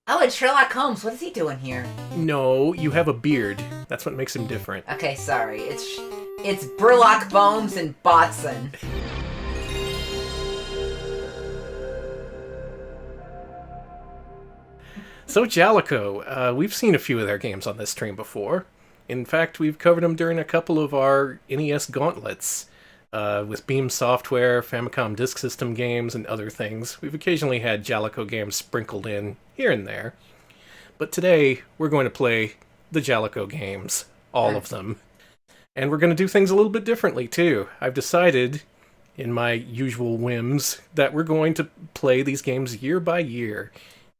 Oh, it's Sherlock Holmes. What is he doing here? No, you have a beard. That's what makes him different. Okay, sorry. It's Burlock Bones and Botson. So Jaleco, we've seen a few of their games on this stream before. In fact, we've covered them during a couple of our NES gauntlets. With Beam Software, Famicom Disk System games, and other things. We've occasionally had Jaleco games sprinkled in here and there. But today, we're going to play the Jaleco games. All of them. And we're going to do things a little bit differently, too. I've decided, in my usual whims, that we're going to play these games year by year.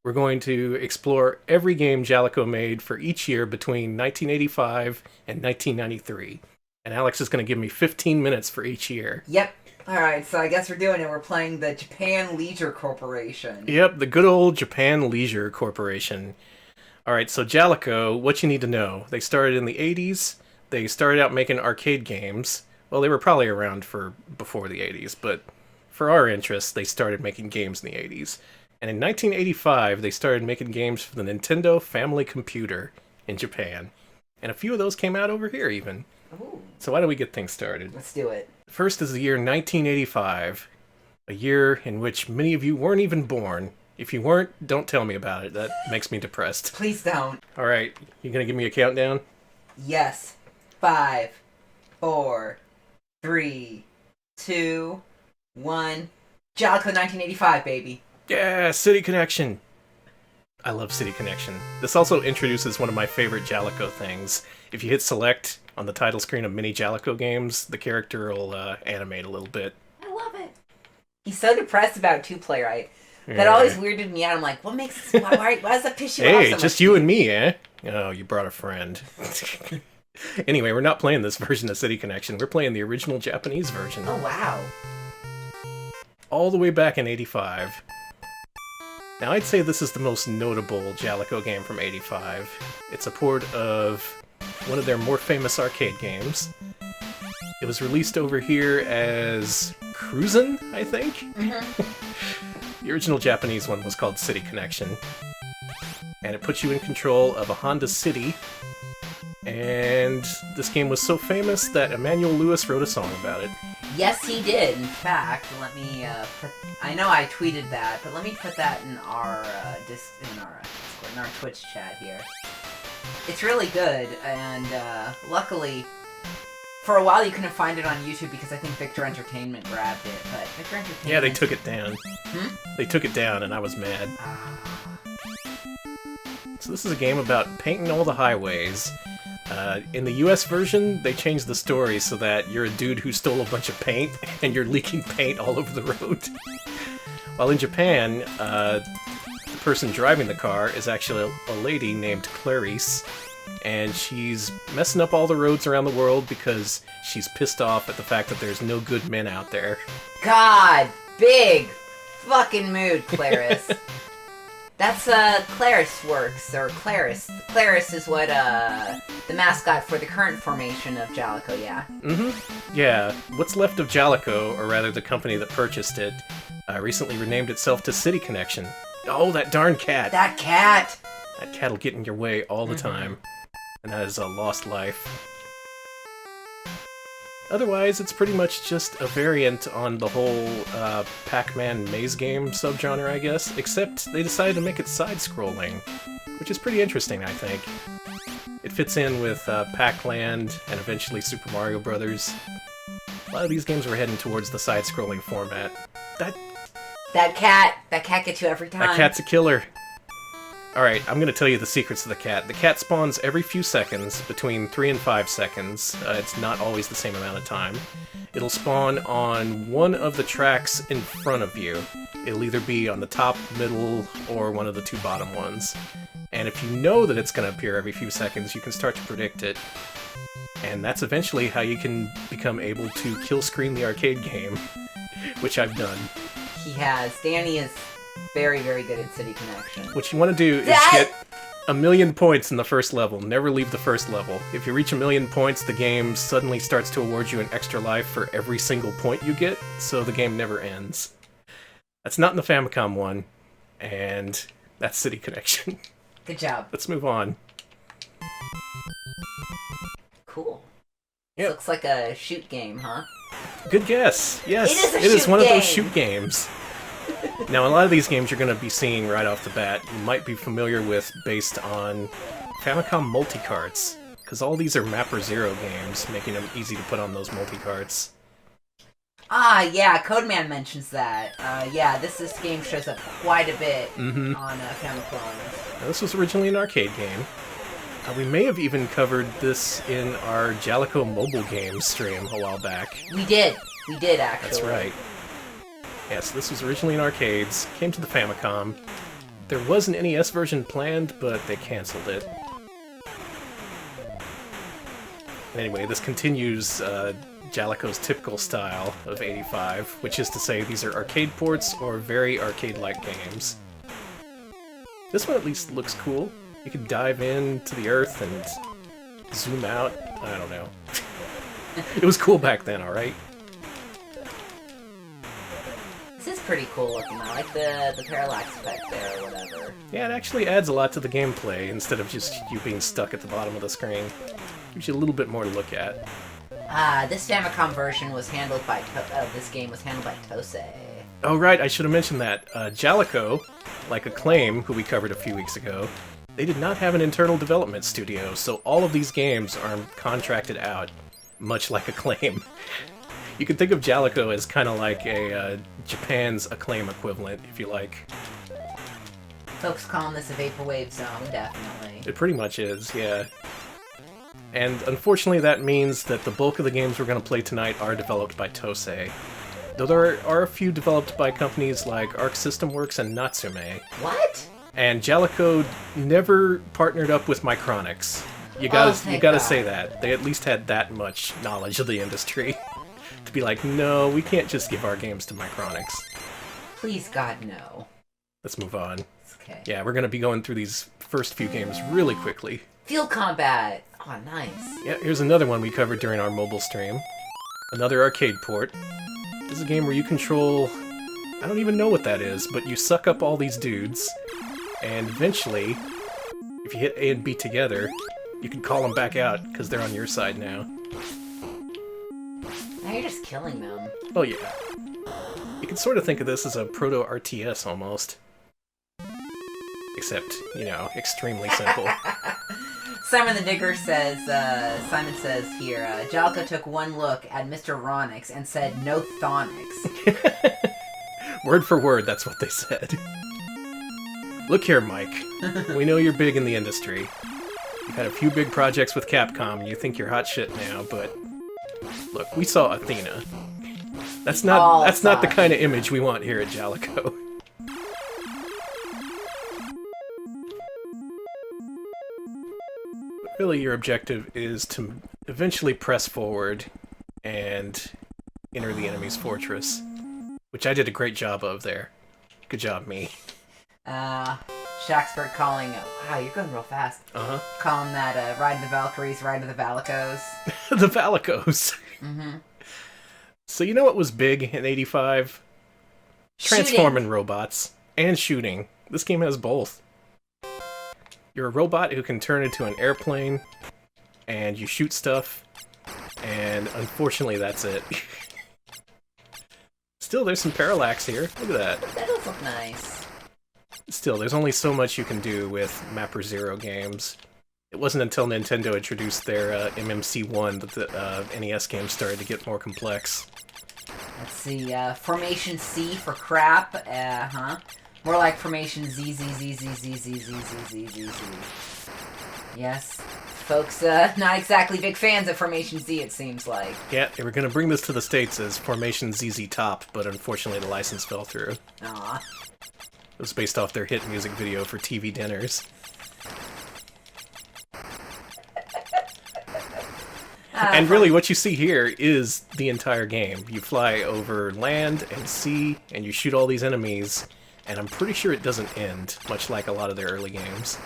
We're going to explore every game Jaleco made for each year between 1985 and 1993. And Alex is going to give me 15 minutes for each year. Yep. Alright, so I guess we're doing it. We're playing the Japan Leisure Corporation. Yep, the good old Japan Leisure Corporation. Alright, so Jaleco, what you need to know. They started in the 80s. They started out making arcade games. Well, they were probably around for before the 80s, but for our interests, they started making games in the 80s. And in 1985, they started making games for the Nintendo Family Computer in Japan. And a few of those came out over here, even. Ooh. So why don't we get things started? Let's do it. First is the year 1985, a year in which many of you weren't even born. If you weren't, don't tell me about it. That makes me depressed. Please don't. All right, you gonna give me a countdown? Yes. 5, 4, 3, 2, 1. Jaleco 1985, baby. Yeah, City Connection. I love City Connection. This also introduces one of my favorite Jaleco things. If you hit select on the title screen of many Jaleco games, the character will animate a little bit. I love it. He's so depressed about two-player. That always weirded me out. I'm like, what makes this... Why does that piss you off so Hey, much? just you and me, eh? Oh, you brought a friend. Anyway, we're not playing this version of City Connection. We're playing the original Japanese version. Oh, wow. All the way back in 85. Now, I'd say this is the most notable Jaleco game from 85. It's a port of one of their more famous arcade games. It was released over here as Cruisin', I think? Mm-hmm. The original Japanese one was called City Connection. And it puts you in control of a Honda City. And this game was so famous that Emmanuel Lewis wrote a song about it. Yes, he did. In fact, let me I know I tweeted that, but let me put that in our in our Twitch chat here. It's really good, and luckily, for a while you couldn't find it on YouTube because I think Victor Entertainment grabbed it. But Victor Entertainment. Yeah, they took it down. They took it down, and I was mad. So this is a game about painting all the highways. In the US version, they changed the story so that you're a dude who stole a bunch of paint, and you're leaking paint all over the road. While in Japan, the person driving the car is actually a lady named Clarice, and she's messing up all the roads around the world because she's pissed off at the fact that there's no good men out there. God, big fucking mood, Clarice. That's, Clarice works, or Clarice. Clarice is what, the mascot for the current formation of Jaleco, yeah? Mm-hmm. Yeah, what's left of Jaleco, or rather the company that purchased it, recently renamed itself to City Connection. Oh, that darn cat! That cat! That cat'll get in your way all the time. And that is a lost life. Otherwise, it's pretty much just a variant on the whole Pac-Man maze game subgenre, I guess, except they decided to make it side-scrolling, which is pretty interesting, I think. It fits in with Pac-Land and eventually Super Mario Brothers. A lot of these games were heading towards the side-scrolling format. That cat gets you every time. That cat's a killer. Alright, I'm gonna tell you the secrets of the cat. The cat spawns every few seconds, between 3 and 5 seconds. It's not always the same amount of time. It'll spawn on one of the tracks in front of you. It'll either be on the top, middle, or one of the two bottom ones. And if you know that it's gonna appear every few seconds, you can start to predict it. And that's eventually how you can become able to kill screen the arcade game, which I've done. He has. Danny is very, very good at City Connection. What you want to do is get 1,000,000 points in the first level. Never leave the first level. If you reach 1,000,000 points, the game suddenly starts to award you an extra life for every single point you get, so the game never ends. That's not in the Famicom one, and That's City Connection. Good job. Let's move on. Cool. Yep. Looks like a shoot game, huh? Good guess. Yes, It is one game. of those shoot games. Now, a lot of these games you're going to be seeing right off the bat, you might be familiar with based on Famicom multi-carts, because all these are Mapper Zero games, making them easy to put on those multi-carts. Ah, yeah, Codeman mentions that. Yeah, this game shows up quite a bit on Famicom. Now, this was originally an arcade game. We may have even covered this in our Jaleco mobile game stream a while back. We did, actually. That's right. Yes, this was originally in arcades, came to the Famicom. There was an NES version planned, but they cancelled it. Anyway, this continues Jaleco's typical style of 85, which is to say these are arcade ports or very arcade-like games. This one at least looks cool. You can dive into the earth and zoom out. I don't know. It was cool back then, alright? This is pretty cool looking. I like the parallax effect there or whatever. Yeah, it actually adds a lot to the gameplay instead of just you being stuck at the bottom of the screen. Gives you a little bit more to look at. This Famicom version was handled by this game was handled by TOSE. Oh right, I should have mentioned that. Jaleco, like Acclaim, who we covered a few weeks ago, they did not have an internal development studio, so all of these games are contracted out, much like Acclaim. You can think of Jaleco as kind of like a Japan's Acclaim equivalent, if you like. Folks calling this a vaporwave zone, definitely. It pretty much is, yeah. And unfortunately that means that the bulk of the games we're going to play tonight are developed by TOSE. Though there are a few developed by companies like Arc System Works and Natsume. What? And Jaleco never partnered up with Micronix. You gotta say that. They at least had that much knowledge of the industry. To be like, no, we can't just give our games to Micronix. Please, God, no. Let's move on. Okay. Yeah, we're gonna be going through these first few games really quickly. Field combat! Oh, nice. Yeah, here's another one we covered during our mobile stream. Another arcade port. This is a game where you control... I don't even know what that is, but you suck up all these dudes, and eventually, if you hit A and B together, you can call them back out, because they're on your side now. Now you're just killing them. Oh yeah. You can sort of think of this as a proto-RTS almost. Except, you know, extremely simple. Simon the Digger says, Simon says here, Jaleco took one look at Mr. Ronix and said, no thonics. Word for word, that's what they said. Look here, Mike. We know you're big in the industry. You've had a few big projects with Capcom, and you think you're hot shit now, but... Look, we saw Athena. That's not the kind of image we want here at Jaleco. Really, your objective is to eventually press forward and enter the enemy's fortress. Which I did a great job of there. Good job, me. Shaxford calling, wow, you're going real fast. Uh-huh. Calling that, Ride of the Valkyries, Ride of the Valicos. The Valicos. Mm-hmm. So you know what was big in 85? Transforming robots. And shooting. This game has both. You're a robot who can turn into an airplane, and you shoot stuff, and unfortunately that's it. Still, there's some parallax here. Look at that. That does look nice. Still, there's only so much you can do with Mapper Zero games. It wasn't until Nintendo introduced their MMC1 that the NES games started to get more complex. Let's see, Formation C for crap, More like Formation Z, Z, Z, Z, Z, Z, Z, Z, Z, Z, Z. Yes. Folks, not exactly big fans of Formation Z, it seems like. Yeah, they were going to bring this to the States as Formation ZZ Top, but unfortunately the license fell through. Aw. It was based off their hit music video for TV dinners. And really, what you see here is the entire game. You fly over land and sea, and you shoot all these enemies, and I'm pretty sure it doesn't end, much like a lot of their early games.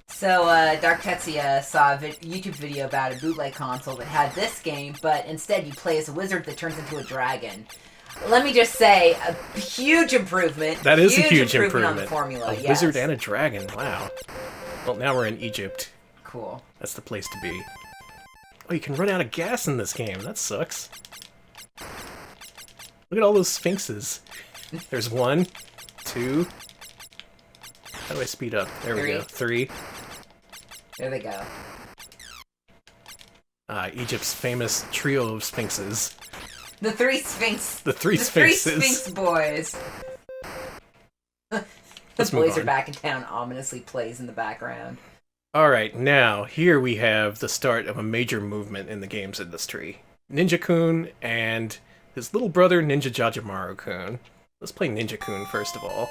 So, Dark Tetsuya saw a YouTube video about a bootleg console that had this game, but instead you play as a wizard that turns into a dragon. Let me just say, a huge improvement. That is a huge improvement. On the formula, a wizard and a dragon, wow. Well, now we're in Egypt. Cool. That's the place to be. Oh, you can run out of gas in this game. That sucks. Look at all those sphinxes. There's 1, 2... How do I speed up? There we go. 3. There they go. Egypt's famous trio of sphinxes. The 3 sphinx. The 3 sphinxes. The 3 sphinx boys. The boys are back in town. Ominously plays in the background. Alright, now, here we have the start of a major movement in the games industry. Ninja-kun and his little brother, Ninja Jajamaru-kun. Let's play Ninja-kun first of all.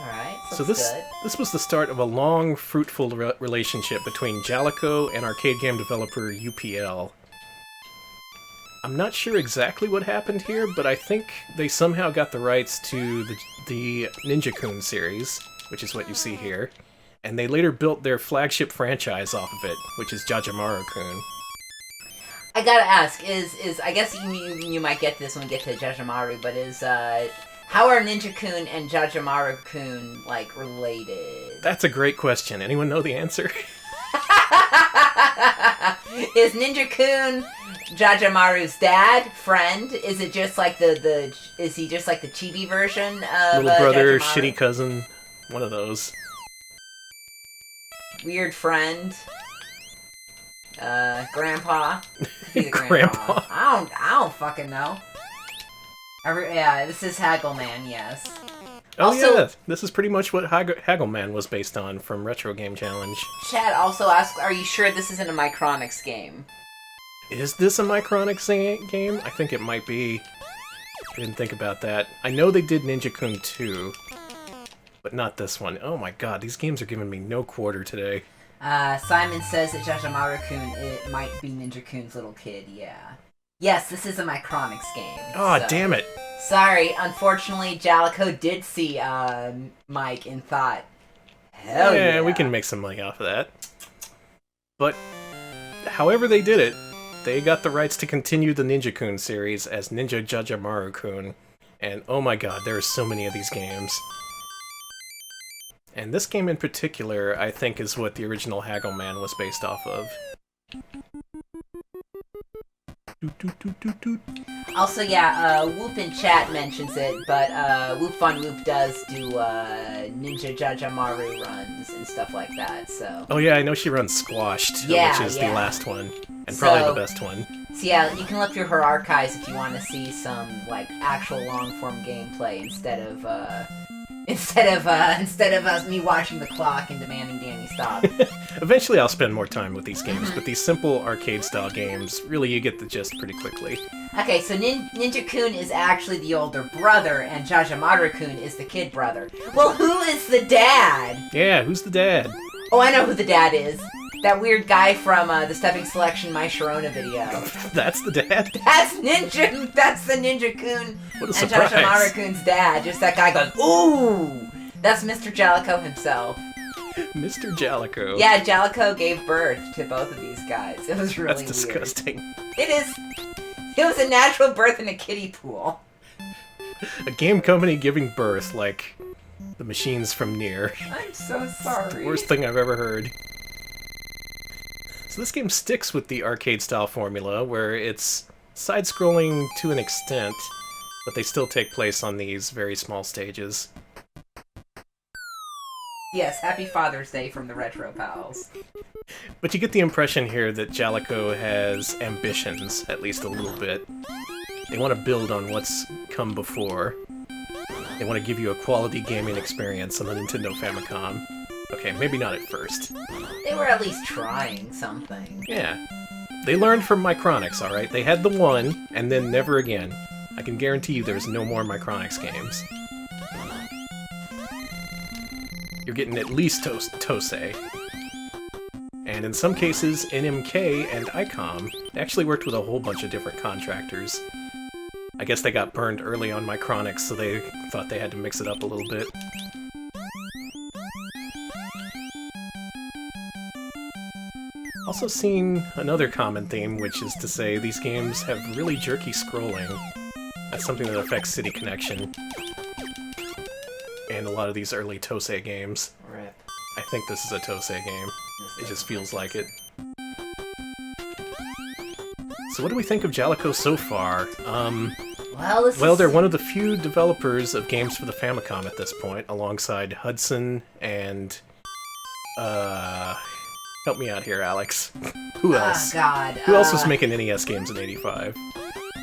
Alright, so this was the start of a long, fruitful relationship between Jaleco and arcade game developer UPL. I'm not sure exactly what happened here, but I think they somehow got the rights to the Ninja-kun series, which is what you see here, and they later built their flagship franchise off of it, which is Jajamaru-kun. I gotta ask, is I guess you might get this when we get to Jajamaru, but how are Ninja-kun and Jajamaru-kun, like, related? That's a great question. Anyone know the answer? Is Ninja-kun Jajamaru's dad, friend? Is it just like is he just like the chibi version of little brother, Jajamaru? shitty cousin, one of those. Weird friend. Grandpa. Grandpa. I don't fucking know. Yeah, this is Haggleman, yes. Oh also, yeah, this is pretty much what Haggleman was based on from Retro Game Challenge. Chad also asked, are you sure this isn't a Micronix game? Is this a Micronix game? I think it might be. I didn't think about that. I know they did Ninja-kun 2, but not this one. Oh my god, these games are giving me no quarter today. Simon says that Jajamaru-kun, it might be Ninja-kun's little kid, yeah. Yes, this is a Micronix game. Oh, damn it. Sorry, unfortunately, Jaleco did see Mike and thought, hell yeah. Yeah, we can make some money off of that. But, however they did it, they got the rights to continue the Ninja-kun series as Ninja Jajamaru-kun. And oh my god, there are so many of these games. And this game in particular, I think, is what the original Haggleman was based off of. Also, yeah, Whoop in chat mentions it, but Whoop Fun Whoop does do Ninja Jajamaru runs and stuff like that, so... Oh yeah, I know she runs Squashed, which is the last one, and probably the best one. So yeah, you can look through her archives if you want to see some, like, actual long-form gameplay instead of me watching the clock and demanding Danny stop. Eventually I'll spend more time with these games, but these simple arcade-style games, really you get the gist pretty quickly. Okay, so Ninja-kun is actually the older brother, and Jajamaru-kun is the kid brother. Well, who is the dad? Yeah, who's the dad? Oh, I know who the dad is. That weird guy from the Stepping Selection My Sharona video. That's the dad? That's the Ninja-kun What a and surprise. Jajamaru-kun's dad. Just that guy goes, ooh! That's Mr. Jaleco himself. Mr. Jaleco. Yeah, Jaleco gave birth to both of these guys. It was really weird. That's disgusting. It is. It was a natural birth in a kiddie pool. A game company giving birth, like the machines from Nier. I'm so sorry. It's the worst thing I've ever heard. So this game sticks with the arcade-style formula, where it's side-scrolling to an extent, but they still take place on these very small stages. Yes, happy Father's Day from the Retro Pals. But you get the impression here that Jaleco has ambitions, at least a little bit. They want to build on what's come before. They want to give you a quality gaming experience on the Nintendo Famicom. Okay, maybe not at first. They were at least trying something. Yeah. They learned from Micronix, alright? They had the one, and then never again. I can guarantee you there's no more Micronix games. You're getting at least TOSE. And in some cases, NMK and ICOM actually worked with a whole bunch of different contractors. I guess they got burned early on Micronix, so they thought they had to mix it up a little bit. Also seen another common theme, which is to say these games have really jerky scrolling. That's something that affects City Connection. And a lot of these early TOSE games. Rip. I think this is a TOSE game. It just feels like it. So what do we think of Jaleco so far? Well, they're one of the few developers of games for the Famicom at this point, alongside Hudson and... help me out here, Alex. Who else? Oh, God. Who else was making NES games in '85?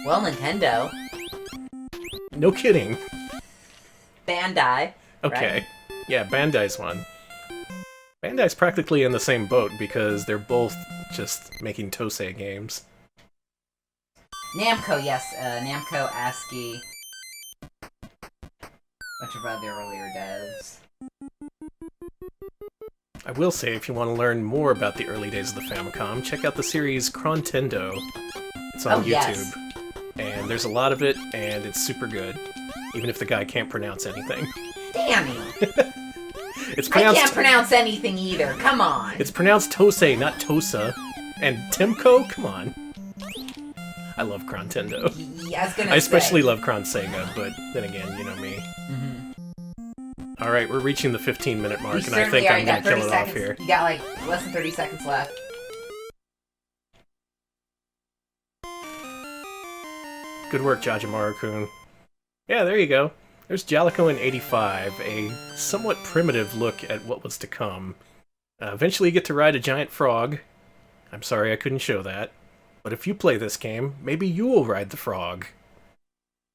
Well, Nintendo. No kidding. Bandai. Okay. Right? Yeah, Bandai's one. Bandai's practically in the same boat because they're both just making TOSE games. Namco, yes. Namco, ASCII. Bunch of other earlier devs. I will say, if you want to learn more about the early days of the Famicom, check out the series Crontendo. It's on YouTube. Yes. And there's a lot of it, and it's super good. Even if the guy can't pronounce anything. Damn it! It's I pronounced... can't pronounce anything either, come on! It's pronounced TOSE, not TOSA. And Temco? Come on. I love Crontendo. Yeah, I was gonna I especially say. love Sega, but then again, you know me. Mm-hmm. Alright, we're reaching the 15-minute mark, You and I think certainly are. I'm You gonna got kill 30 it seconds. off here. You got like less than 30 seconds left. Good work, Jajamaru-kun. Yeah, there you go. There's Jaleco in '85, a somewhat primitive look at what was to come. Eventually you get to ride a giant frog. I'm sorry I couldn't show that. But if you play this game, maybe you will ride the frog.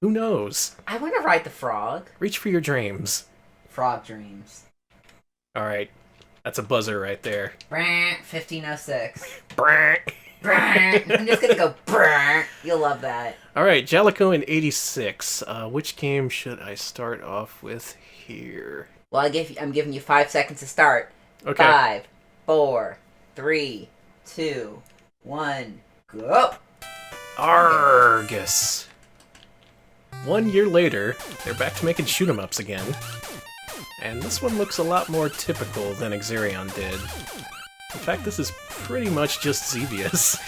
Who knows? I want to ride the frog. Reach for your dreams. Frog dreams. Alright, that's a buzzer right there. Brant, 1506. Brrrr. Brant. I'm just gonna go brant. You'll love that. Alright, Jaleco in '86. Which game should I start off with here? Well, I'm giving you 5 seconds to start. Okay. 5, 4, 3, 2, 1, go! Argus. 1 year later, they're back to making shoot-'em-ups again. And this one looks a lot more typical than Exerion did. In fact, this is pretty much just Xevious.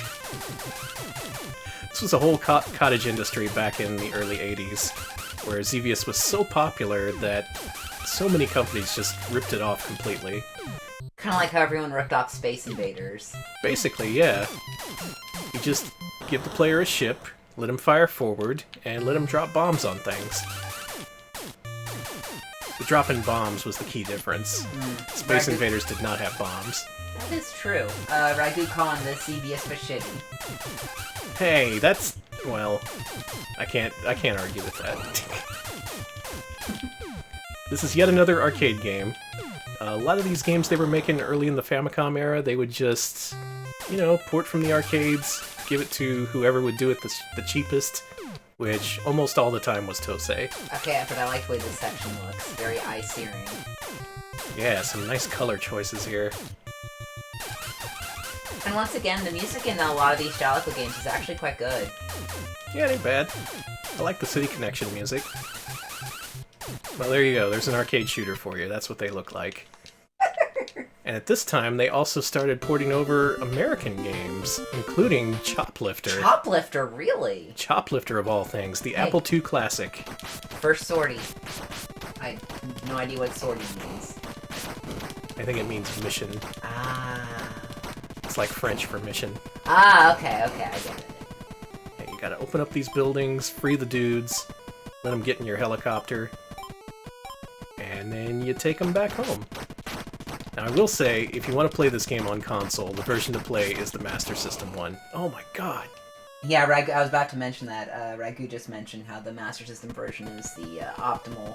This was a whole cottage industry back in the early 80s, where Xevious was so popular that so many companies just ripped it off completely. Kind of like how everyone ripped off Space Invaders. Basically, yeah. You just give the player a ship, let him fire forward, and let him drop bombs on things. The dropping bombs was the key difference. Space Invaders did not have bombs. That is true. Ragu calling this CBS for shitty. Hey, that's... well... I can't argue with that. This is yet another arcade game. A lot of these games they were making early in the Famicom era, they would just, you know, port from the arcades, give it to whoever would do it the cheapest, which almost all the time was TOSE. Okay, but I like the way this section looks. Very eye-searing. Yeah, some nice color choices here. And once again, the music in a lot of these Jaleco games is actually quite good. Yeah, it ain't bad. I like the City Connection music. Well, there you go. There's an arcade shooter for you. That's what they look like. And at this time, they also started porting over American games, including Choplifter. Choplifter, really? Choplifter, of all things. The Apple II Classic. First sortie. I have no idea what sortie means. I think it means mission. Ah. It's like French for mission. Ah, okay, I get it. Yeah, you gotta open up these buildings, free the dudes, let them get in your helicopter, and then you take them back home. Now, I will say, if you want to play this game on console, the version to play is the Master System one. Oh my god. Yeah, Ragu, I was about to mention that. Ragu just mentioned how the Master System version is the optimal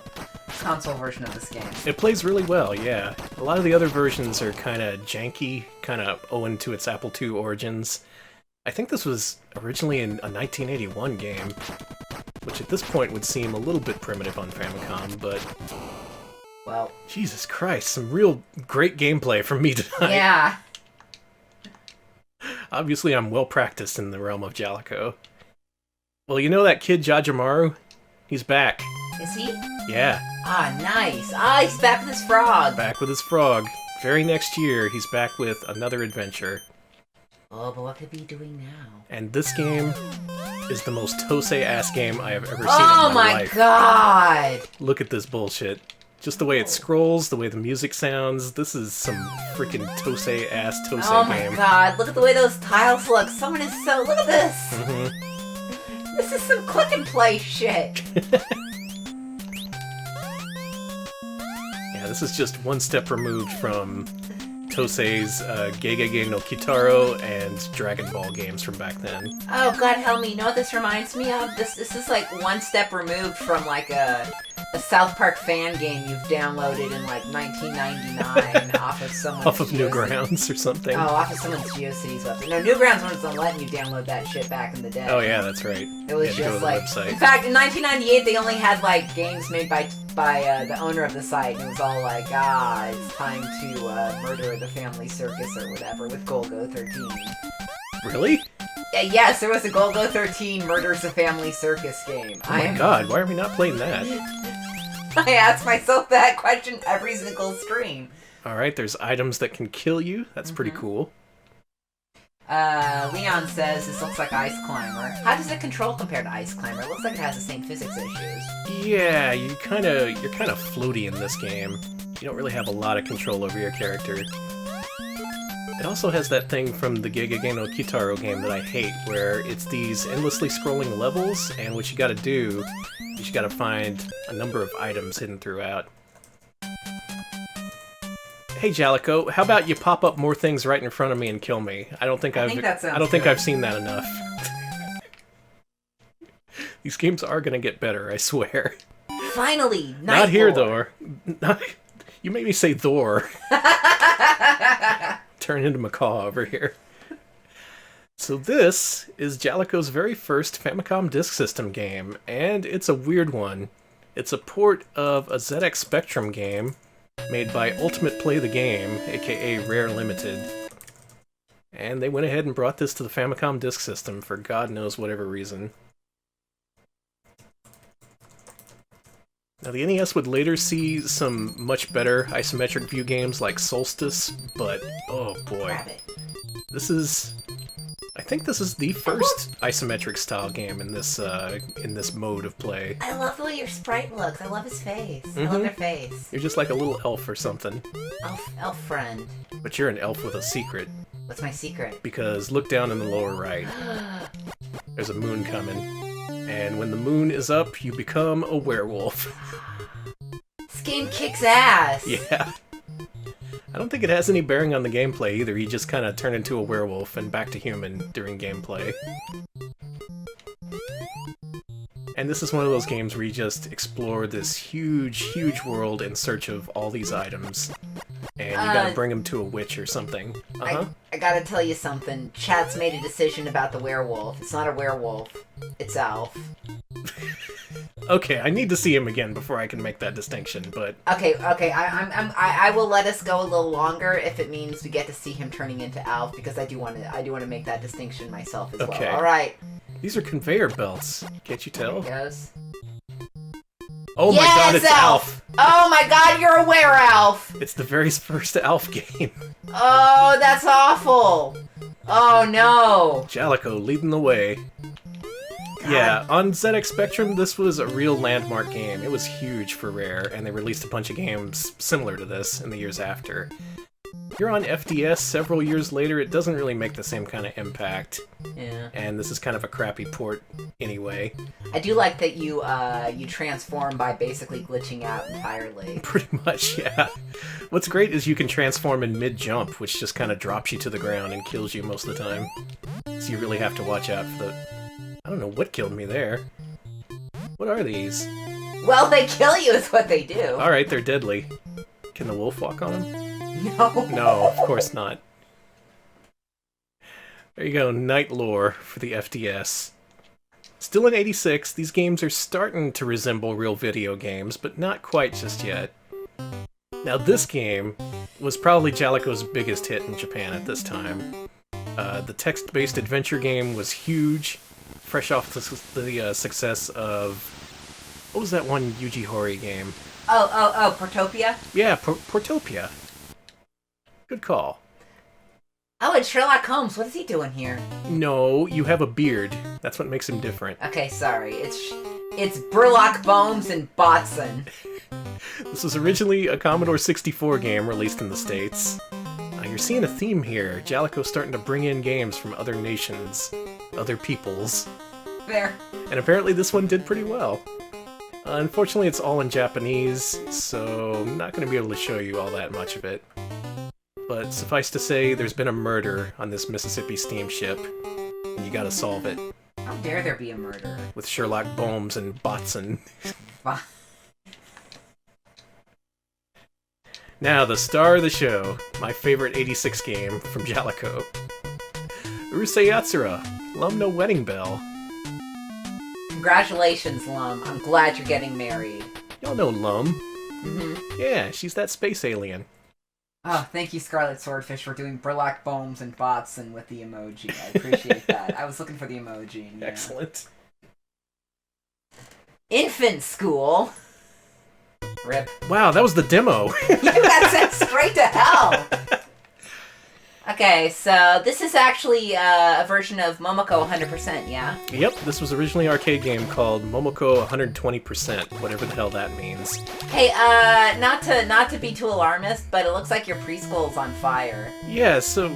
console version of this game. It plays really well, yeah. A lot of the other versions are kind of janky, kind of owing to its Apple II origins. I think this was originally a 1981 game, which at this point would seem a little bit primitive on Famicom, but... well... Jesus Christ, some real great gameplay from me tonight. Yeah. Obviously, I'm well practiced in the realm of Jaleco. Well, you know that kid Jajamaru? He's back. Is he? Yeah. Ah, nice. Ah, he's back with his frog. Back with his frog. Very next year, he's back with another adventure. Oh, but what could he be doing now? And this game is the most TOSE-ass game I have ever seen in Oh my my life. god! Look at this bullshit. Just the way it scrolls, the way the music sounds. This is some freaking TOSE-ass TOSE Oh game. my god, look at the way those tiles look. Someone is so... Look at this! Mm-hmm. This is some click and play shit. Yeah, this is just one step removed from TOSE's Gegege no Kitaro and Dragon Ball games from back then. Oh god, help me. You know what this reminds me of? This is like one step removed from like a South Park fan game you've downloaded in like 1999 off of someone's Off of Newgrounds or something. Oh, off of someone's GeoCities website. No, Newgrounds wasn't letting you download that shit back in the day. Oh yeah, that's right. It was You had to go to just the like... website. In fact, in 1998, they only had like games made by the owner of the site, and it was all like, it's time to murder the family circus or whatever with Golgo 13. Really? Yes, there was a Golgo 13 Murders a Family Circus game. Oh my god, why are we not playing that? I ask myself that question every single stream. Alright, there's items that can kill you. That's pretty cool. Leon says this looks like Ice Climber. How does it control compared to Ice Climber? It looks like it has the same physics issues. Yeah, you're kind of floaty in this game. You don't really have a lot of control over your character. It also has that thing from the Gegege no Kitaro game that I hate, where it's these endlessly scrolling levels, and what you gotta do is you gotta find a number of items hidden throughout. Hey Jaleco, how about you pop up more things right in front of me and kill me? I don't think I've seen that enough. These games are gonna get better, I swear. Finally, not here though. You made me say Thor. Turn into Macaw over here. So this is Jaleco's very first Famicom Disk System game, and it's a weird one. It's a port of a ZX Spectrum game made by Ultimate Play the Game, aka Rare Limited. And they went ahead and brought this to the Famicom Disk System for God knows whatever reason. Now the NES would later see some much better isometric view games like Solstice, but oh boy. This is... I think this is the first isometric style game in this mode of play. I love the way your sprite looks. I love his face. I love their face. You're just like a little elf or something. Elf friend. But you're an elf with a secret. What's my secret? Because look down in the lower right. There's a moon coming. And when the moon is up, you become a werewolf. This game kicks ass! Yeah. I don't think it has any bearing on the gameplay either. You just kind of turn into a werewolf and back to human during gameplay. And this is one of those games where you just explore this huge, huge world in search of all these items. And you gotta bring them to a witch or something. I gotta tell you something. Chat's made a decision about the werewolf. It's not a werewolf. It's Alf. Okay, I need to see him again before I can make that distinction, but... Okay, I will let us go a little longer if it means we get to see him turning into Alf, because I do want to make that distinction myself as well. Alright. These are conveyor belts. Can't you tell? There he goes. Oh my god, it's Alf! Oh my god, you're a were-Alf! It's the very first Alf game. Oh, that's awful! Oh no! Jaleco leading the way. God. Yeah, on ZX Spectrum, this was a real landmark game. It was huge for Rare, and they released a bunch of games similar to this in the years after. You're on FDS several years later, it doesn't really make the same kind of impact. Yeah. And this is kind of a crappy port anyway. I do like that you transform by basically glitching out entirely. Pretty much, yeah. What's great is you can transform in mid-jump, which just kind of drops you to the ground and kills you most of the time. So you really have to watch out for the... I don't know what killed me there. What are these? Well, they kill you is what they do. Alright, they're deadly. Can the wolf walk on them? No. No, of course not. There you go, Night Lore for the FDS. Still in 86, these games are starting to resemble real video games, but not quite just yet. Now this game was probably Jaleco's biggest hit in Japan at this time. The text-based adventure game was huge, fresh off the success of... What was that one Yuji Horii game? Oh, Portopia? Yeah, Portopia. Good call. Oh, it's Sherlock Holmes. What is he doing here? No, you have a beard. That's what makes him different. Okay, sorry. It's Burlock Bones and Botson. This was originally a Commodore 64 game released in the States. You're seeing a theme here. Jaleco's starting to bring in games from other nations, other peoples. There. And apparently this one did pretty well. Unfortunately, it's all in Japanese, so I'm not going to be able to show you all that much of it. But suffice to say, there's been a murder on this Mississippi steamship, and you gotta solve it. How dare there be a murder? With Sherlock Holmes and Botson. Now, the star of the show, my favorite 86 game from Jaleco. Urusei Yatsura, Lum no Wedding Bell. Congratulations, Lum. I'm glad you're getting married. Y'all know Lum. Mm-hmm. Yeah, she's that space alien. Oh, thank you, Scarlet Swordfish, for doing Burlock Bones and Botson with the emoji. I appreciate that. I was looking for the emoji. And, Excellent. Infant school. Rip. Wow, that was the demo. You got sent straight to hell. Okay, so this is actually a version of Momoko 100%, yeah? Yep, this was originally an arcade game called Momoko 120%, whatever the hell that means. Hey, not to be too alarmist, but it looks like your preschool's on fire. Yeah, so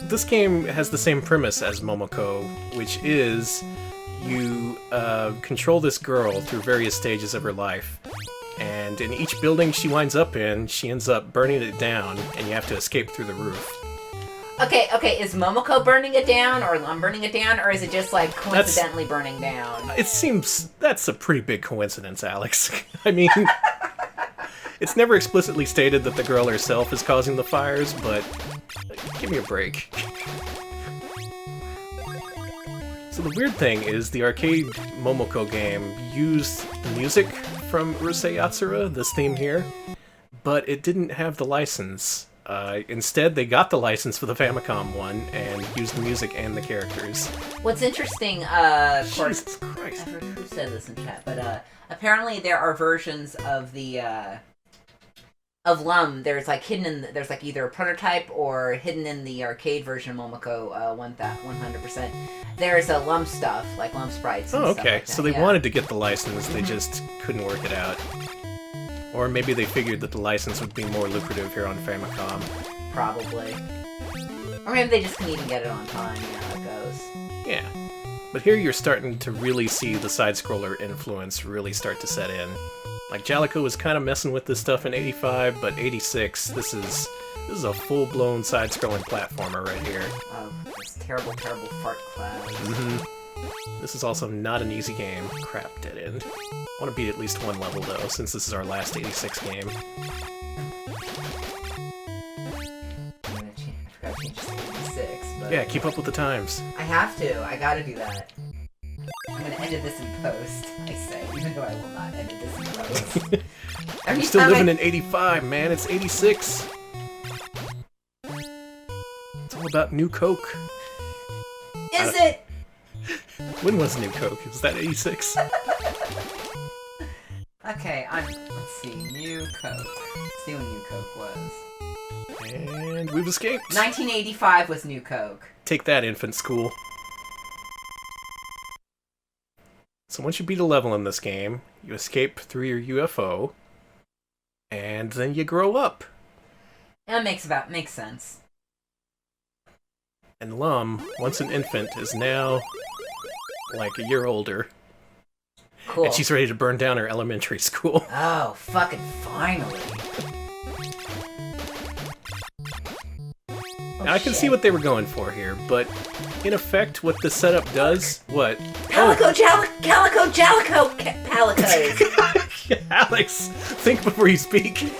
this game has the same premise as Momoko, which is you control this girl through various stages of her life. And in each building she winds up in, she ends up burning it down, and you have to escape through the roof. Okay, is Momoko burning it down, or Lum burning it down, or is it just, like, coincidentally burning down? It seems that's a pretty big coincidence, Alex. I mean, it's never explicitly stated that the girl herself is causing the fires, but give me a break. So the weird thing is the arcade Momoko game used the music from Urusei Yatsura, this theme here, but it didn't have the license. Instead, they got the license for the Famicom one and used the music and the characters. What's interesting, of course, Jesus Christ. I forget who said this in chat, but apparently there are versions of the of Lum. There's like there's like either a prototype or hidden in the arcade version of Momoko 100%. There's a Lum stuff, like Lum sprites. And stuff okay. like that, So they wanted to get the license, they just couldn't work it out. Or maybe they figured that the license would be more lucrative here on Famicom. Probably. Or maybe they just couldn't even get it on time, you know how it goes. Yeah. But here you're starting to really see the side-scroller influence really start to set in. Like, Jaleco was kind of messing with this stuff in 85, but 86, this is a full-blown side-scrolling platformer right here. Oh, this terrible, terrible fart cloud. This is also not an easy game. Crap, dead end. I want to beat at least one level, though, since this is our last 86 game. I forgot to change this to 86, but... Yeah, keep up with the times. I have to. I gotta do that. I'm gonna edit this in post, I say, even though I will not edit this in post. I'm still living in 85, man. It's 86. It's all about New Coke. Is it? When was New Coke? Was that 86? Okay, let's see, New Coke. Let's see when New Coke was. And we've escaped. 1985 was New Coke. Take that, infant school. So once you beat a level in this game, you escape through your UFO, and then you grow up. That makes sense. And Lum, once an infant, is now like a year older. Cool. And she's ready to burn down her elementary school. Oh, fucking finally. Now, I can see what they were going for here, but in effect, what the setup does... What? Calico, Palicos! Alex, think before you speak.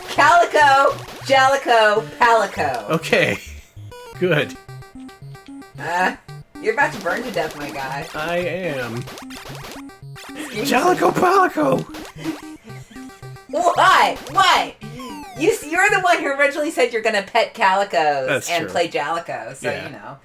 Calico, Jaleco, Palico. Okay, good. You're about to burn to death, my guy. I am. Jaleco Palico! Why? Why? You're the one who originally said you're gonna pet calicos That's and true. play Jaleco, so Yeah. you know.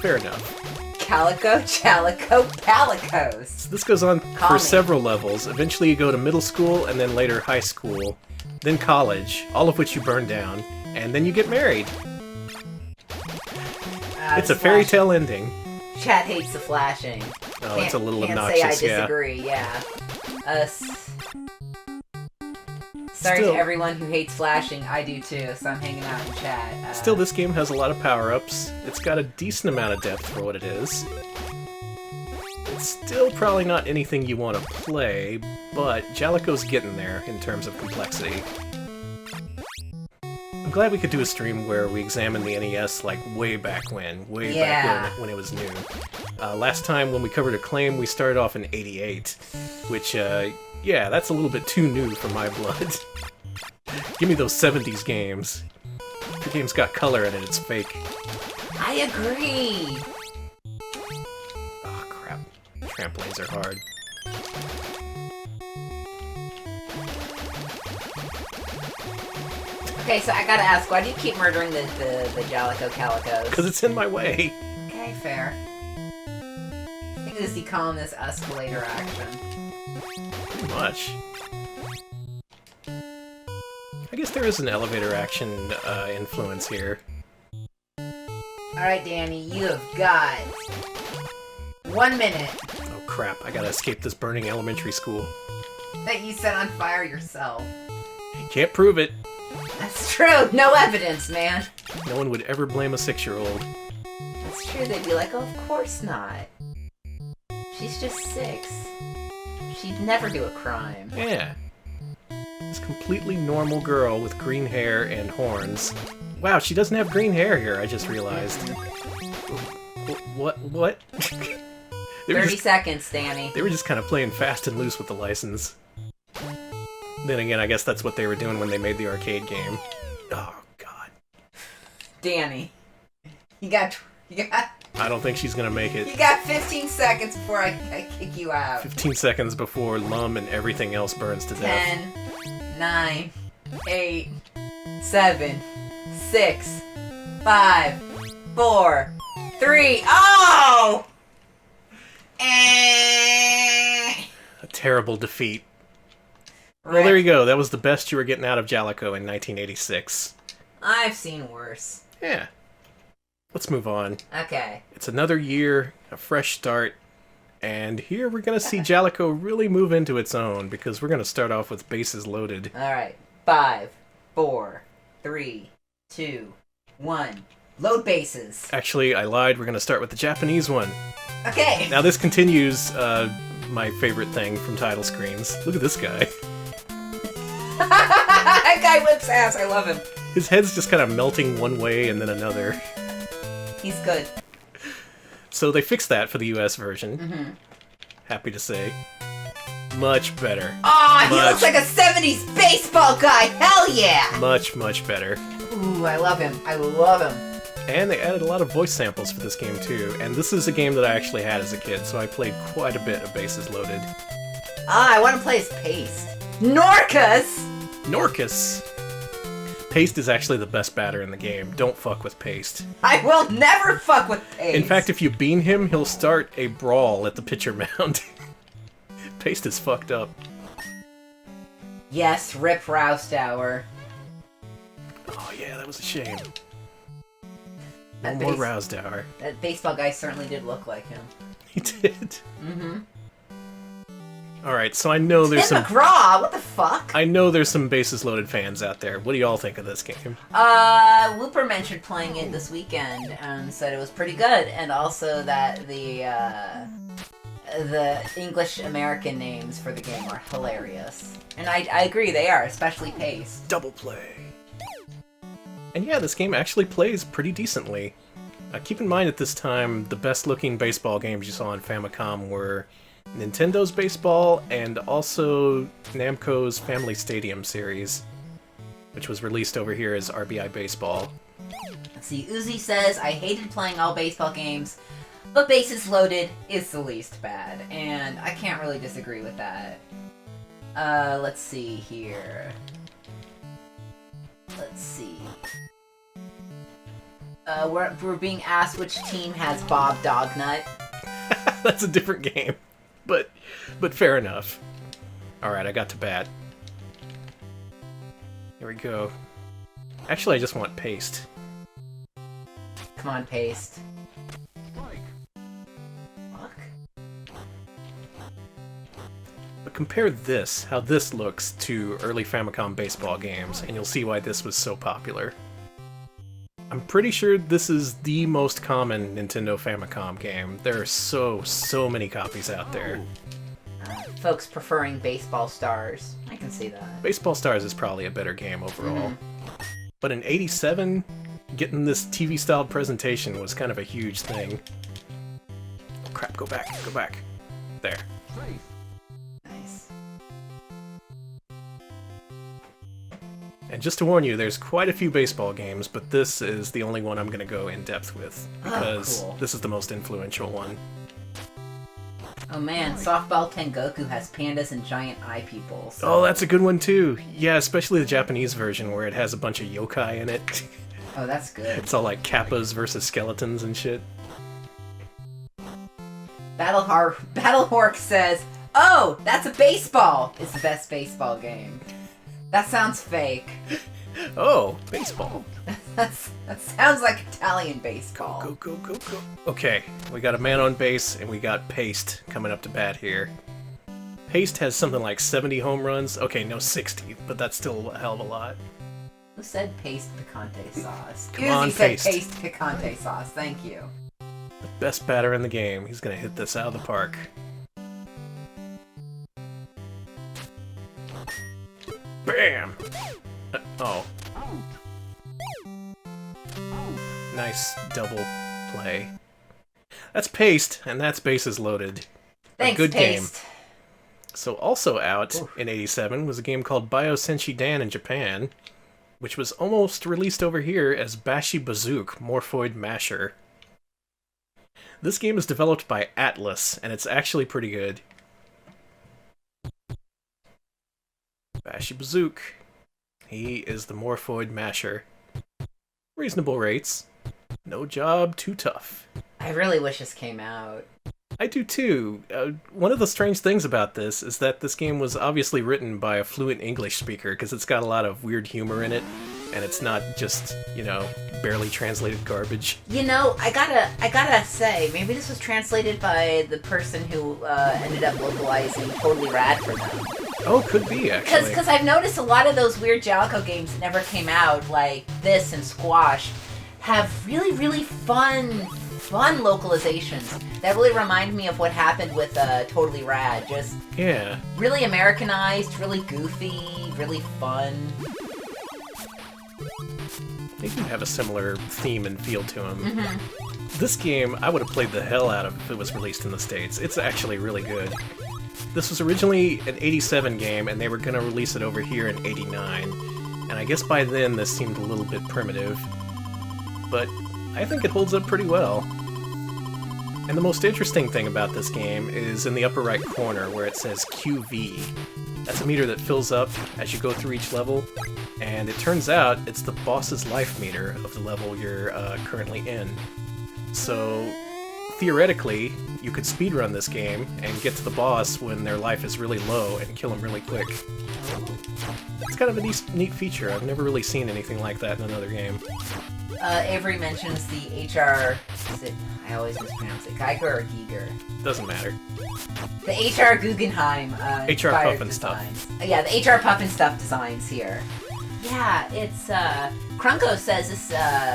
Fair enough. Calico, Jaleco, Palicos. So this goes on Call for me. several levels. Eventually you go to middle school, and then later high school, then college, all of which you burn down, and then you get married. It's a fairy tale ending. Chat hates the flashing. Oh, it's a little can't obnoxious, say I disagree, yeah. Sorry to everyone who hates flashing, I do too, so I'm hanging out in chat. Still, this game has a lot of power-ups. It's got a decent amount of depth for what it is. It's still probably not anything you want to play, but Jaleco's getting there in terms of complexity. I'm glad we could do a stream where we examine the NES like way back when, when it was new. Last time when we covered Acclaim, we started off in '88, which, yeah, that's a little bit too new for my blood. Give me those 70s games. If your game's got color in it, it's fake. I agree! Oh, crap. Trampolines are hard. Okay, so I gotta ask, why do you keep murdering the Jaleco Calicos? Because it's in my way. Okay, fair. I think this you calling this escalator action. Pretty much. I guess there is an elevator action influence here. Alright, Danny, you have got 1 minute. Oh crap, I gotta escape this burning elementary school. That you set on fire yourself. Can't prove it. That's true, no evidence, man. No one would ever blame a 6-year-old. That's true, they'd be like, oh, of course not. She's just 6. She'd never do a crime. Yeah. This completely normal girl with green hair and horns. Wow, she doesn't have green hair here, I just realized. What? 30 seconds, Danny. They were just kind of playing fast and loose with the license. Then again, I guess that's what they were doing when they made the arcade game. Oh, God. Danny. You got... I don't think she's gonna make it. You got 15 seconds before I kick you out. 15 seconds before Lum and everything else burns to death. 10, 9, 8, 7, 6, 5, 4, 3. Oh! A terrible defeat. Rip. Well, there you go. That was the best you were getting out of Jaleco in 1986. I've seen worse. Yeah. Let's move on. Okay. It's another year, a fresh start, and here we're going to see Jaleco really move into its own, because we're going to start off with bases loaded. Alright. 5, 4, 3, 2, 1. Load bases. Actually, I lied. We're going to start with the Japanese one. Okay. Now this continues my favorite thing from title screens. Look at this guy. That guy whips ass. I love him. His head's just kind of melting one way and then another. He's good. So they fixed that for the US version. Mm-hmm. Happy to say. Much better. Oh, he looks like a 70s baseball guy! Hell yeah! Much, much better. Ooh, I love him. I love him. And they added a lot of voice samples for this game too. And this is a game that I actually had as a kid, so I played quite a bit of Bases Loaded. Ah, I want to play as Paste. Norcus! Norcus! Paste is actually the best batter in the game. Don't fuck with Paste. I will never fuck with Paste! In fact, if you bean him, he'll start a brawl at the pitcher mound. Paste is fucked up. Yes, Rip Roustauer. Oh yeah, that was a shame. That No more Rousdower. That baseball guy certainly did look like him. He did. Mm-hmm. Alright, so I know there's Tim some... McGraw, what the fuck? I know there's some Bases Loaded fans out there. What do y'all think of this game? Looper mentioned playing it this weekend and said it was pretty good, and also that the English-American names for the game are hilarious. And I agree, they are, especially Pace. Double play. And yeah, this game actually plays pretty decently. Keep in mind at this time, the best-looking baseball games you saw on Famicom were Nintendo's Baseball and also Namco's Family Stadium series, which was released over here as RBI Baseball. Let's see, Uzi says, I hated playing all baseball games, but Bases Loaded is the least bad, and I can't really disagree with that. Let's see here. Let's see. We're being asked which team has Bob Dognut. That's a different game, but fair enough. Alright, I got to bat. Here we go. Actually, I just want Paste. Come on, Paste. compare this, how this looks, to early Famicom baseball games, and you'll see why this was so popular. I'm pretty sure this is the most common Nintendo Famicom game. There are so many copies out there. Folks preferring Baseball Stars. I can see that. Baseball Stars is probably a better game overall. But in '87, getting this TV-styled presentation was kind of a huge thing. Oh crap, go back. There. Nice. And just to warn you, there's quite a few baseball games, but this is the only one I'm going to go in depth with, because cool. This is the most influential one. Oh man, Softball Tengoku has pandas and giant eye people. So. Oh, that's a good one too. Yeah, especially the Japanese version where it has a bunch of yokai in it. Oh, that's good. It's all like kappas versus skeletons and shit. Battlehork says, "Oh, that's a baseball! It's the best baseball game." That sounds fake. Oh, baseball. That sounds like Italian baseball. Go. Okay, we got a man on base, and we got Paste coming up to bat here. Paste has something like 70 home runs. Okay, no 60, but that's still a hell of a lot. Who said paste picante sauce? Come on, said paste picante sauce. Thank you. The best batter in the game. He's gonna hit this out of the park. Bam! Oh. Nice double play. That's Paste, and that's Bases Loaded. Thanks, a good Paste. Game. So also out in '87 was a game called Senshi Dan in Japan, which was almost released over here as Bashi Bazook Morphoid Masher. This game is developed by Atlas, and it's actually pretty good. Bashi Bazook. He is the Morphoid Masher. Reasonable rates. No job too tough. I really wish this came out. I do too. One of the strange things about this is that this game was obviously written by a fluent English speaker, because it's got a lot of weird humor in it, and it's not just, barely translated garbage. I gotta say, maybe this was translated by the person who ended up localizing Totally Rad for them. Oh, could be, actually. Because I've noticed a lot of those weird Jaleco games that never came out, like this and Squash, have really, really fun localizations that really remind me of what happened with Totally Rad. Just really Americanized, really goofy, really fun. They do have a similar theme and feel to them. This game, I would have played the hell out of if it was released in the States. It's actually really good. This was originally an '87 game, and they were going to release it over here in '89. And I guess by then this seemed a little bit primitive. But I think it holds up pretty well. And the most interesting thing about this game is in the upper right corner where it says QV. That's a meter that fills up as you go through each level, and it turns out it's the boss's life meter of the level you're currently in. So, theoretically, you could speedrun this game and get to the boss when their life is really low and kill them really quick. It's kind of a neat feature. I've never really seen anything like that in another game. Avery mentions the HR... I always mispronounce it. Geiger or Giger? Doesn't matter. The HR Guggenheim HR Puff and Stuff. Yeah, the HR Puff and Stuff designs here. Yeah, it's, Krunko says this,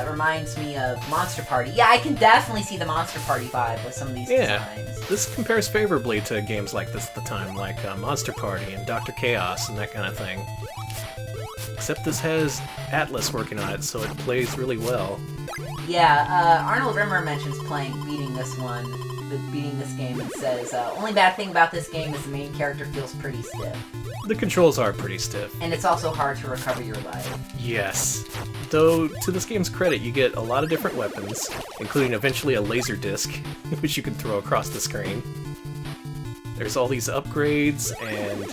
reminds me of Monster Party. Yeah, I can definitely see the Monster Party vibe with some of these designs. This compares favorably to games like this at the time, like Monster Party and Dr. Chaos and that kind of thing. Except this has Atlas working on it, so it plays really well. Yeah, Arnold Rimmer mentions beating this game, and says, only bad thing about this game is the main character feels pretty stiff. The controls are pretty stiff. And it's also hard to recover your life. Yes. Though, to this game's credit, you get a lot of different weapons, including eventually a laser disc, which you can throw across the screen. There's all these upgrades and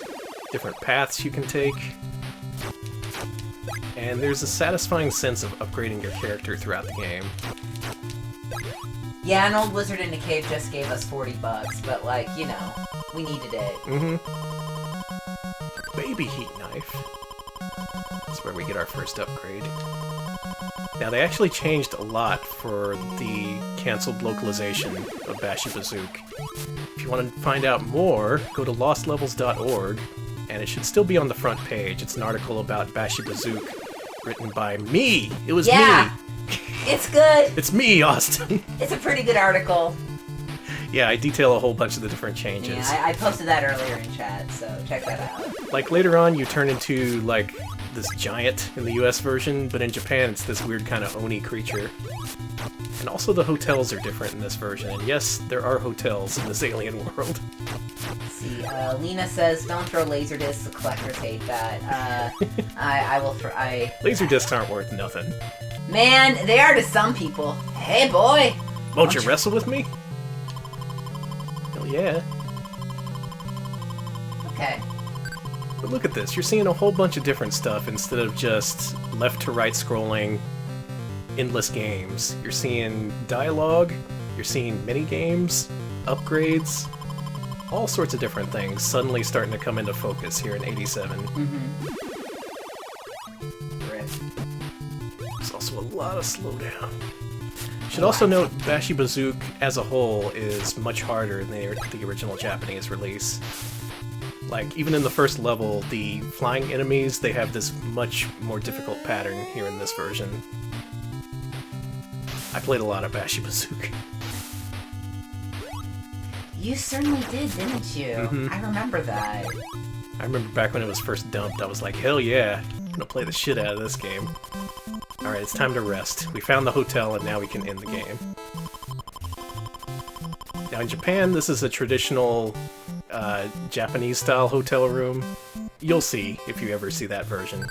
different paths you can take. And there's a satisfying sense of upgrading your character throughout the game. Yeah, an old wizard in a cave just gave us $40, but we needed it. Baby heat knife. That's where we get our first upgrade. Now, they actually changed a lot for the cancelled localization of Bashi Bazook. If you want to find out more, go to lostlevels.org, and it should still be on the front page. It's an article about Bashi Bazook, written by me! It was me! It's good! It's me, Austin! It's a pretty good article. Yeah, I detail a whole bunch of the different changes. Yeah, I posted that earlier in chat, so check that out. Like, later on, you turn into, like, this giant in the US version, but in Japan it's this weird kind of Oni creature. And also the hotels are different in this version, and yes, there are hotels in this alien world. Let's see, Lena says, don't throw laser discs, the collectors hate that. I will throw, Laser discs aren't worth nothing. Man, they are to some people. Hey, boy! Won't you wrestle with me? Hell yeah. Okay. But look at this, you're seeing a whole bunch of different stuff instead of just left to right scrolling, endless games. You're seeing dialogue, you're seeing mini-games, upgrades, all sorts of different things suddenly starting to come into focus here in 87. Mm-hmm. There's also a lot of slowdown. Should also note, Bashi Bazook as a whole is much harder than the original Japanese release. Like, even in the first level, the flying enemies, they have this much more difficult pattern here in this version. I played a lot of Bashi Bazook. You certainly did, didn't you? Mm-hmm. I remember that. I remember back when it was first dumped, I was like, hell yeah, I'm gonna play the shit out of this game. Alright, it's time to rest. We found the hotel and now we can end the game. Now in Japan, this is a traditional Japanese-style hotel room. You'll see if you ever see that version.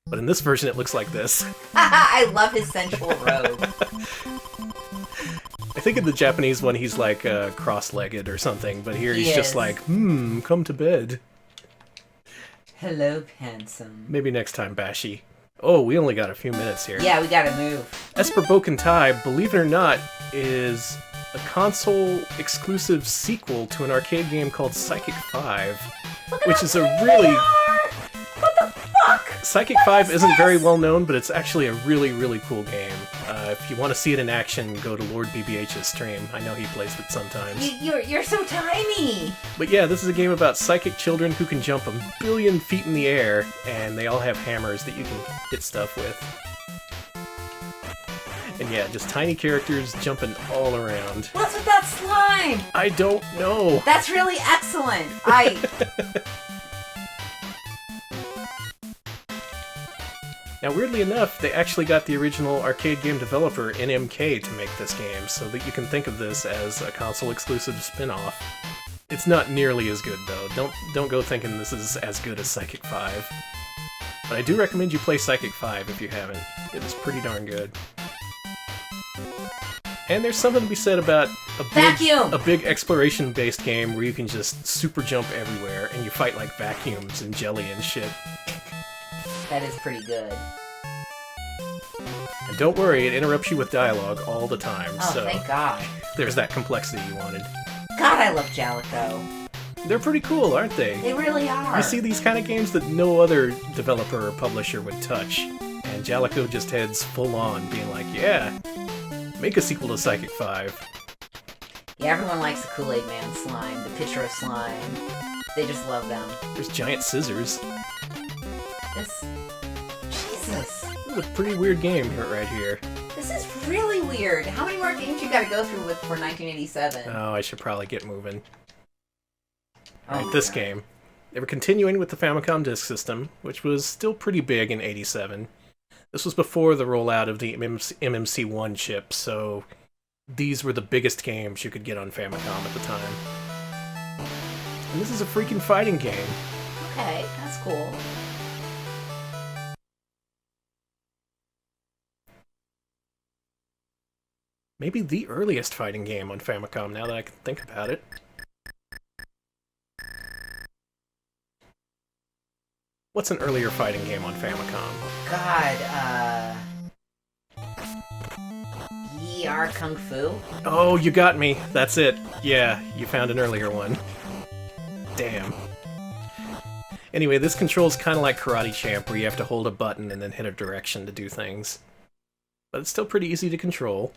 But in this version, it looks like this. I love his sensual robe. I think in the Japanese one, he's like cross-legged or something, but here he's just like, come to bed. Hello, handsome. Maybe next time, Bashi. Oh, we only got a few minutes here. Yeah, we gotta move. Esper Bouken Tai, believe it or not, is a console-exclusive sequel to an arcade game called Psychic 5, which is a really... What the fuck? Psychic 5 isn't very well known, but it's actually a really, really cool game. If you want to see it in action, go to Lord BBH's stream. I know he plays it sometimes. You're so tiny! But yeah, this is a game about psychic children who can jump 1 billion feet in the air, and they all have hammers that you can hit stuff with. And yeah, just tiny characters jumping all around. What's with that slime? I don't know. That's really excellent. Now, weirdly enough, they actually got the original arcade game developer NMK to make this game, so that you can think of this as a console-exclusive spin-off. It's not nearly as good, though. Don't go thinking this is as good as Psychic 5. But I do recommend you play Psychic 5 if you haven't. It is pretty darn good. And there's something to be said about a big exploration-based game where you can just super jump everywhere, and you fight like vacuums and jelly and shit. That is pretty good. And don't worry, it interrupts you with dialogue all the time, Oh, so thank God. there's that complexity you wanted. God, I love Jaleco. They're pretty cool, aren't they? They really are. You see these kind of games that no other developer or publisher would touch, and Jaleco just heads full on, being like, yeah, make a sequel to Psychic 5. Yeah, everyone likes the Kool-Aid Man slime, the picture of slime. They just love them. There's giant scissors. Jesus. This is a pretty weird game right here. This is really weird. How many more games you gotta go through with for 1987? Oh, I should probably get moving. Oh Alright, this game. They were continuing with the Famicom disk system, which was still pretty big in 87. This was before the rollout of the MMC1 chip, so these were the biggest games you could get on Famicom at the time. And this is a freaking fighting game. Okay, that's cool. Maybe the earliest fighting game on Famicom, now that I can think about it. What's an earlier fighting game on Famicom? God, ER Kung Fu? Oh, you got me. That's it. Yeah, you found an earlier one. Damn. Anyway, this control's kind of like Karate Champ, where you have to hold a button and then hit a direction to do things. but it's still pretty easy to control.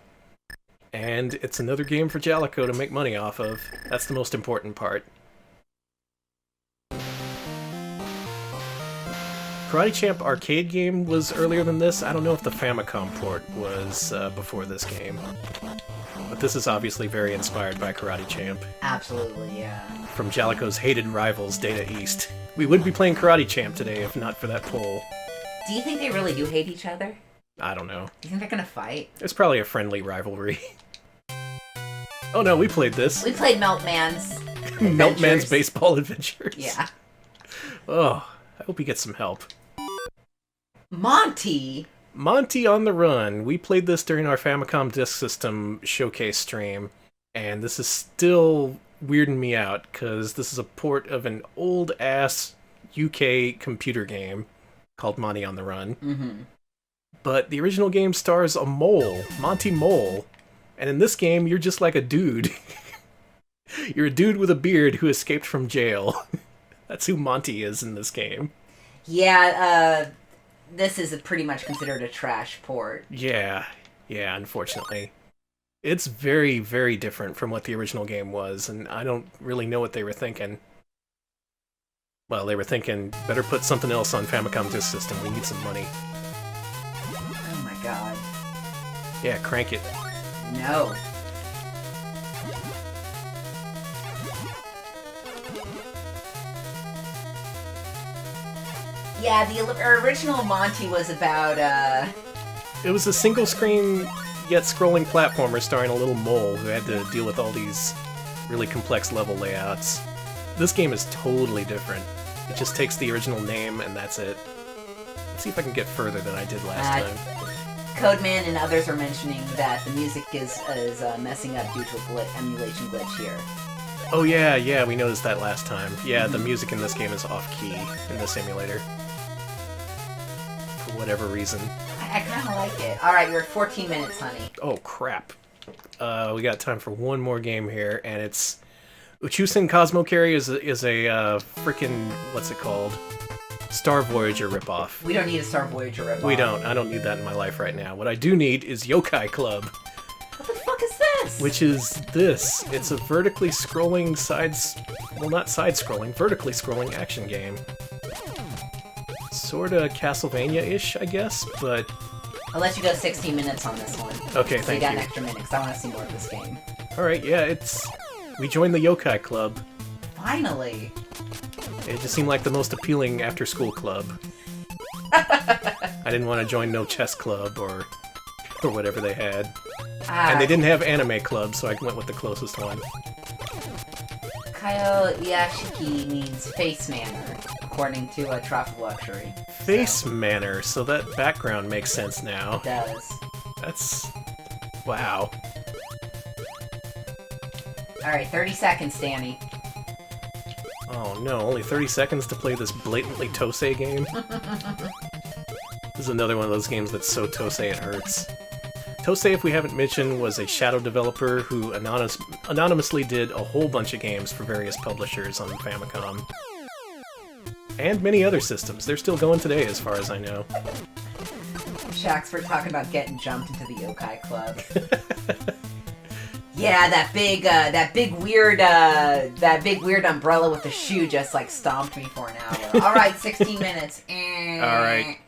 And it's another game for Jaleco to make money off of. That's the most important part. Karate Champ arcade game was earlier than this. I don't know if the Famicom port was before this game. But this is obviously very inspired by Karate Champ. Absolutely, yeah. From Jaleco's hated rivals, Data East. We would be playing Karate Champ today if not for that poll. Do you think they really do hate each other? I don't know. Do you think they're gonna fight? It's probably a friendly rivalry. Oh no, we played this. We played Meltman's Meltman's Baseball Adventures. Yeah. Oh, I hope he gets some help. Monty on the Run. We played this during our Famicom Disk System showcase stream, and this is still weirding me out, because this is a port of an old-ass UK computer game called Monty on the Run. Mm-hmm. But the original game stars a mole, Monty Mole, and in this game, you're just like a dude. You're a dude with a beard who escaped from jail. That's who Monty is in this game. Yeah, this is pretty much considered a trash port. Yeah, unfortunately. It's very, very different from what the original game was, and I don't really know what they were thinking. Well, they were thinking, better put something else on Famicom Disk System, we need some money. Oh my god. Yeah, crank it. No. Yeah, the original Monty was about, It was a single-screen, yet scrolling platformer starring a little mole who had to deal with all these really complex level layouts. This game is totally different. It just takes the original name, and that's it. Let's see if I can get further than I did last time. Codeman and others are mentioning that the music is messing up due to a emulation glitch here. Oh yeah, we noticed that last time. Yeah, the music in this game is off-key in this emulator. For whatever reason. I kind of like it. Alright, you're at 14 minutes, honey. Oh, crap. We got time for one more game here, and it's... Uchuusen Cosmo Carry is a frickin'... what's it called? Star Voyager ripoff. We don't need a Star Voyager ripoff. We don't. I don't need that in my life right now. What I do need is Youkai Club. What the fuck is this? Which is this. It's a vertically scrolling well, not side-scrolling, vertically scrolling action game. Sorta Castlevania-ish, I guess, but... I'll let you go 16 minutes on this one. Okay, so thank you. got you. an extra minute, because I want to see more of this game. Alright, yeah, we joined the Youkai Club. Finally! It just seemed like the most appealing after-school club. I didn't want to join no chess club or whatever they had. And they didn't have anime club, so I went with the closest one. Kaio Yashiki means face manner, according to a Tropical Luxury. Face manner, so that background makes sense now. It does. That's... wow. Alright, 30 seconds, Danny. Oh no, only 30 seconds to play this blatantly TOSE game? This is another one of those games that's so TOSE it hurts. TOSE, if we haven't mentioned, was a shadow developer who anonymously did a whole bunch of games for various publishers on Famicom. And many other systems. They're still going today, as far as I know. Shax, we're talking about getting jumped into the Youkai Club. Yeah, that big weird umbrella with the shoe just like stomped me for an hour. All right, 16 minutes. All right.